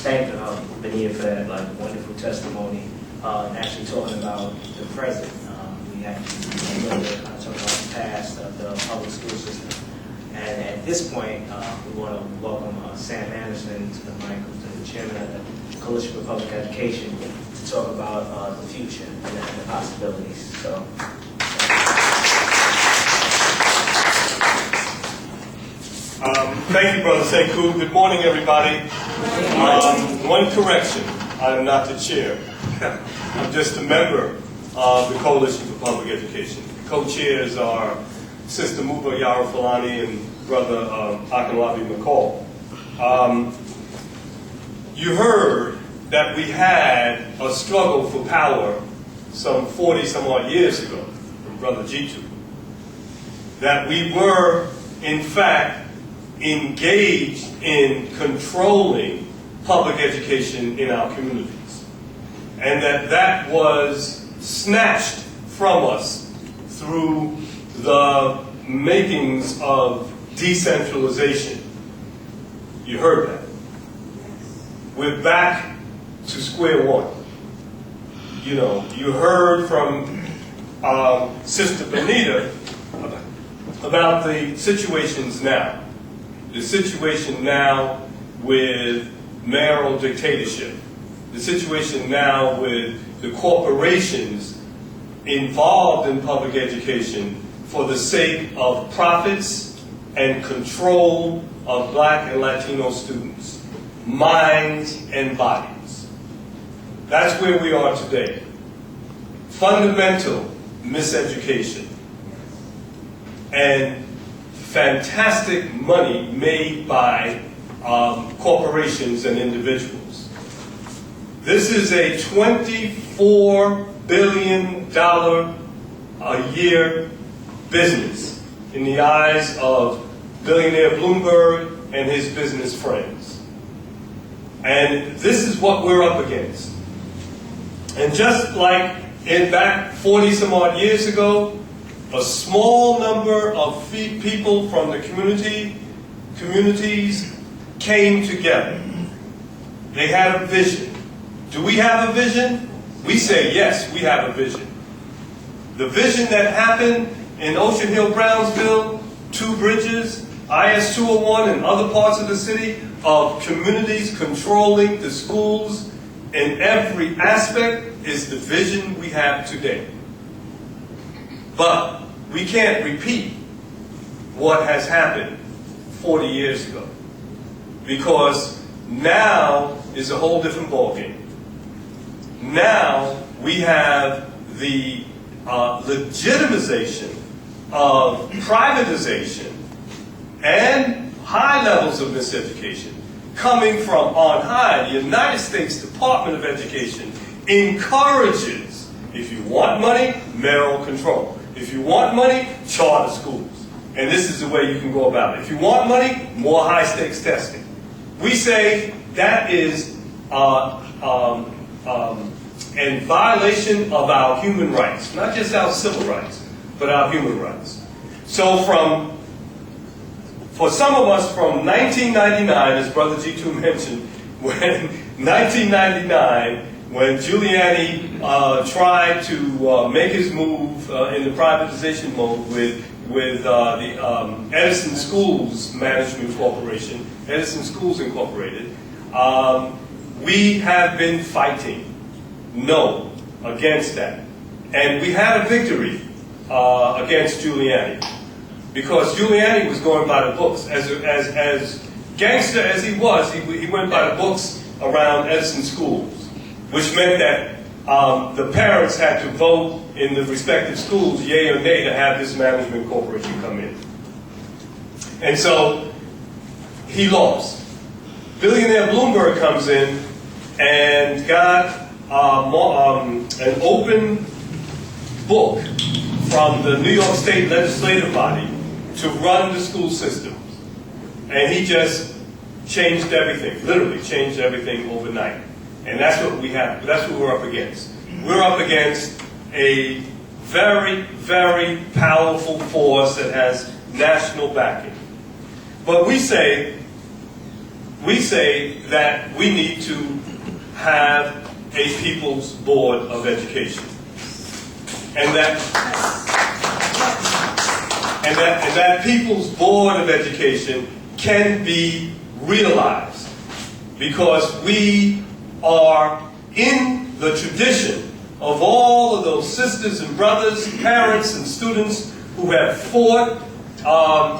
thank Benita for that wonderful testimony. And actually talking about the present, we actually talking about the past of the public school system. And at this point, we want to welcome Sam Anderson to the mic, who's the chairman of the Coalition for Public Education, to talk about the future and the possibilities. So. Thank you, Brother Sekou. Good morning, everybody. One correction, I am not the chair. I'm just a member of the Coalition for Public Education. The co-chairs are Sister Muba Yara Fulani and Brother Akinlabi McCall. You heard that we had a struggle for power some 40-some-odd years ago from Brother Jitu. That we were, in fact, engaged in controlling public education in our communities. And that was snatched from us through the makings of decentralization. You heard that. We're back to square one. You know, you heard from Sister Benita about the situations now. The situation now with mayoral dictatorship. The situation now with the corporations involved in public education for the sake of profits and control of Black and Latino students, minds and bodies. That's where we are today. Fundamental miseducation and fantastic money made by corporations and individuals. This is a $24 billion a year business in the eyes of billionaire Bloomberg and his business friends. And this is what we're up against. And just like back 40-some-odd years ago, a small number of people from the communities came together. They had a vision. Do we have a vision? We say yes, we have a vision. The vision that happened in Ocean Hill, Brownsville, Two Bridges, IS 201, and other parts of the city of communities controlling the schools in every aspect is the vision we have today. But we can't repeat what has happened 40 years ago, because now is a whole different ballgame. Now we have the legitimization of privatization and high levels of miseducation coming from on high. The United States Department of Education encourages, if you want money, mayoral control. If you want money, charter schools. And this is the way you can go about it. If you want money, more high-stakes testing. We say that is in violation of our human rights. Not just our civil rights, but our human rights. So for some of us from 1999, as Brother Jitu mentioned, when 1999, when Giuliani tried to make his move in the privatization mode with the Edison Schools Management Corporation, Edison Schools Incorporated, we have been fighting no against that. And we had a victory against Giuliani, because Giuliani was going by the books. As gangster as he was, he went by the books around Edison Schools, which meant that the parents had to vote in the respective schools, yay or nay, to have this management corporation come in. And so he lost. Billionaire Bloomberg comes in and got an open book from the New York State legislative body to run the school systems. And he just changed everything, literally changed everything overnight. And that's what we have, that's what we're up against. We're up against a very, very powerful force that has national backing. But we say we say that we need to have a People's Board of Education. And that People's Board of Education can be realized because we are in the tradition of all of those sisters and brothers, parents and students who have fought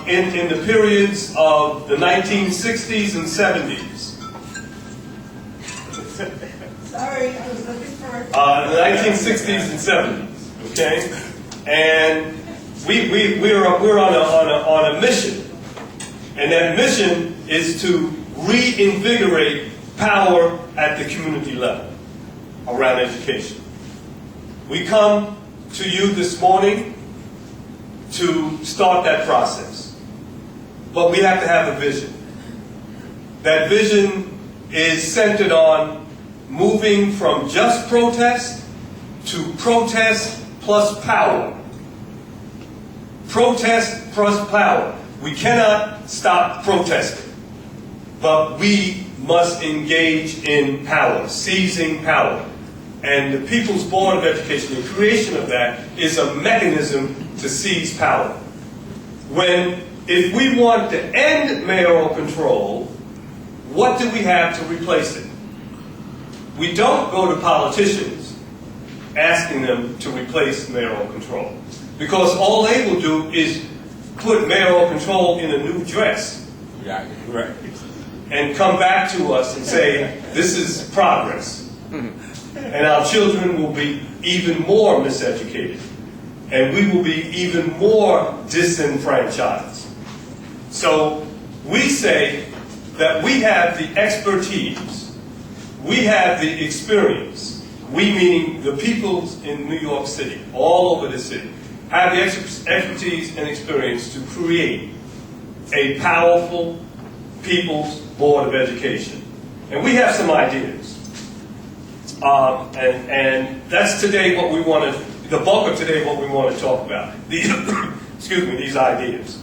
in the periods of the 1960s and 70s. Sorry, I was looking for The 1960s and 70s, okay? And we're on a mission. And that mission is to reinvigorate power at the community level around education. We come to you this morning to start that process. But we have to have a vision. That vision is centered on moving from just protest to protest plus power. Protest plus power. We cannot stop protesting, but we must engage in power, seizing power. And the People's Board of Education, the creation of that, is a mechanism to seize power. If we want to end mayoral control, what do we have to replace it? We don't go to politicians asking them to replace mayoral control, because all they will do is put mayoral control in a new dress. Yeah, right. And come back to us and say, this is progress. And our children will be even more miseducated. And we will be even more disenfranchised. So we say that we have the expertise, we have the experience, we meaning the peoples in New York City, all over the city, have the expertise and experience to create a powerful People's Board of Education. And we have some ideas. And that's today what we want to, the bulk of today what we want to talk about. These, excuse me, these ideas.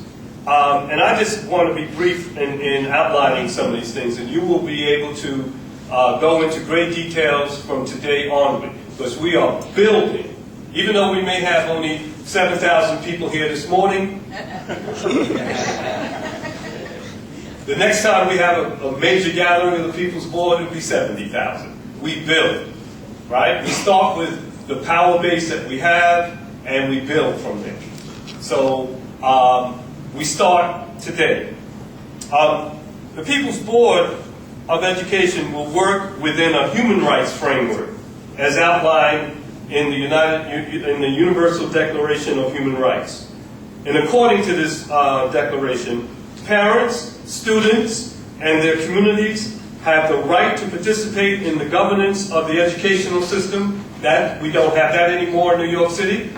And I just want to be brief in outlining some of these things, and you will be able to go into great details from today onward, because we are building, even though we may have only 7,000 people here this morning. The next time we have a major gathering of the People's Board, it'll be 70,000. We build, right? We start with the power base that we have, and we build from there. So we start today. The People's Board of Education will work within a human rights framework, as outlined in the Universal Declaration of Human Rights. And according to this declaration, parents, students, and their communities have the right to participate in the governance of the educational system. That we don't have that anymore in New York City.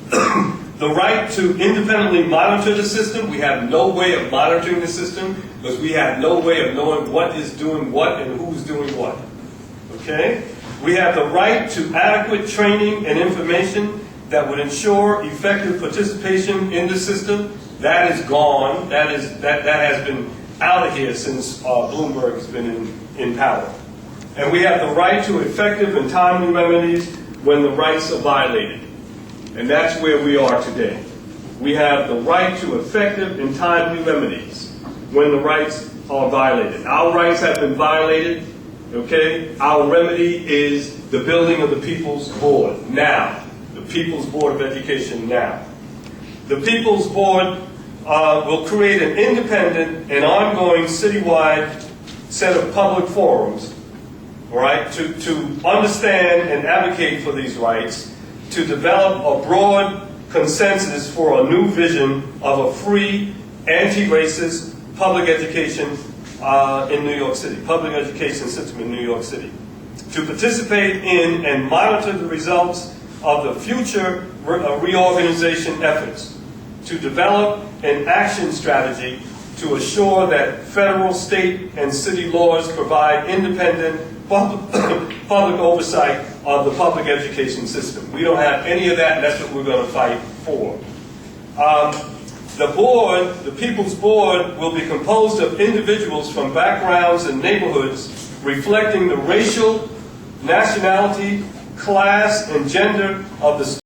The right to independently monitor the system. We have no way of monitoring the system because we have no way of knowing what is doing what and who's doing what. Okay? We have the right to adequate training and information that would ensure effective participation in the system. That is gone. That has been out of here since Bloomberg has been in power. And we have the right to effective and timely remedies when the rights are violated. And that's where we are today. We have the right to effective and timely remedies when the rights are violated. Our rights have been violated, okay? Our remedy is the building of the People's Board now. The People's Board of Education now. The People's Board will create an independent and ongoing citywide set of public forums, all right, to understand and advocate for these rights, to develop a broad consensus for a new vision of a free, anti-racist public education in New York City, public education system in New York City, to participate in and monitor the results of the future reorganization efforts, to develop an action strategy to assure that federal, state, and city laws provide independent public oversight of the public education system. We don't have any of that, and that's what we're going to fight for. The board, the People's Board, will be composed of individuals from backgrounds and neighborhoods reflecting the racial, nationality, class, and gender of the